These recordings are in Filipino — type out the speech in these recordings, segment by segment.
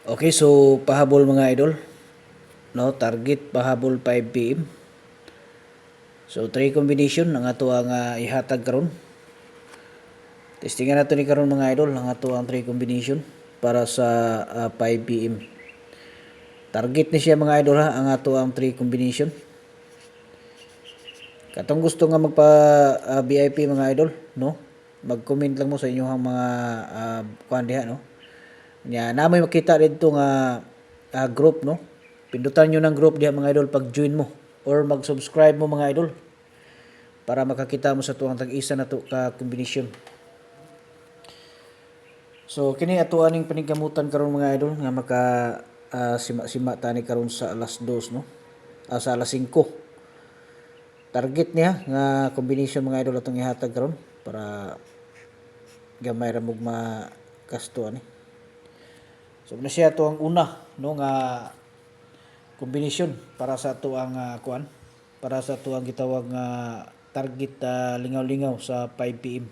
Okay, so pahabol mga idol, no? Target pahabol 5 PM. So 3 combination ang ato ang ihatag karon. Testingan nato ni karon mga idol ang ato ang 3 combination para sa 5 PM. Target ni siya mga idol ha, ang ato ang 3 combination. Katong gusto nga magpa VIP mga idol, no? Mag-comment lang mo sa inyong mga kuan diha, no? Nya namoy makita dito nga group, no? Pindutan nyo ng group diha mga idol pag join mo or mag-subscribe mo mga idol para makakita mo sa tuwang tag-isa na to ka combination. So kini ato aning paningkamutan karon mga idol nga maka sima-sima tani karon sa alas 2, no? Sa alas 5. Target niya nga combination mga idol atong ihatag karon para gamay ra mog makasto ani. So na siya to ang una, no, nga kombinasyon para sa ato ang kuan, para sa ato ang gitawag nga target lingaw-lingaw sa 5 PM.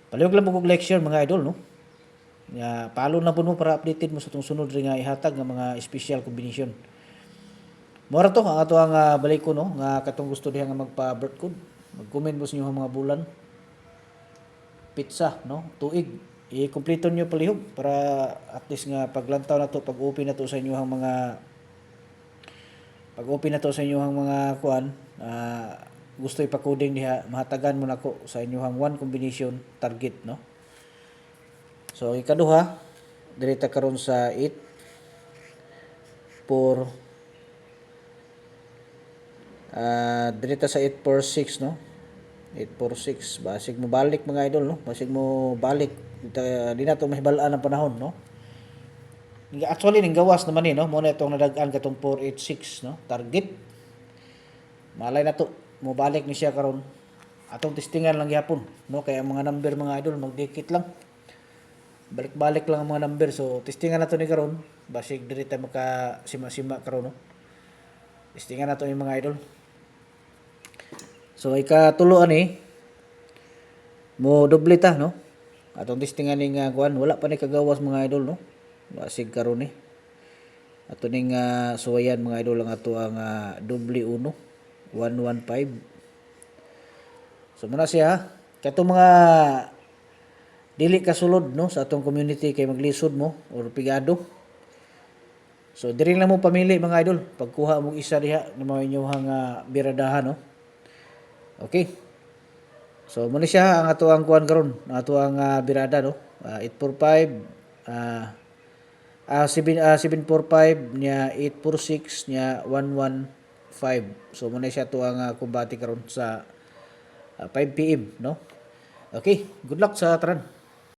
Palihog lang og lecture mga idol, no. Nga palo na puno para updated mo sa tong sunod ring nga ihatag nga mga special combination. Mora to ang ato ang balik ko, no, nga katong gusto diha nga magpa-birth code. Mag-comment mo sa inyo mga bulan. Pizza, no, tuig. I-kompleto nyo palihog para at least nga paglantaw na to, pag-open na to sa inyo mga kuan, gusto ipa-coding diha, mahatagan mo nako sa inyong one combination target, no. So ikaduha direta karon sa 8 4 direta sa 846, no. 846 basig mo balik mga idol, no, basig mo balik di na to mahibalaan ang panahon, no. Actually ning gawas naman no, mo na itong nadag-an katong 486, no, target malay na to mo balik ni siya karon atong testingan lang gyapon, no, kay ang mga number mga idol magdikit lang, balik-balik lang ang mga number. So testingan nato ni karon basig diri ta maka sima-sima karon, no. Testingan nato ni mga idol. So ikatulo ani mo doble ta, no, atong testingan ning kuan wala pa ni kagawas mga idol, no, basig karon ni ato ning suwayan mga idol ang ato ang doble 115. So muna siya katong mga dili kasulod, no, sa atong community kay maglisod mo or pigado. So diri lang mo pamili mga idol pagkuha mo isa diha ng mga inyong biradahan, no. Okay. So muna siya ang ato ang kuan karon, ato ang birada, no. 845 745 nya 846 nya 115. So muna siya to ang kumbati karon sa 5 PM, no. Okay, good luck sa tanan.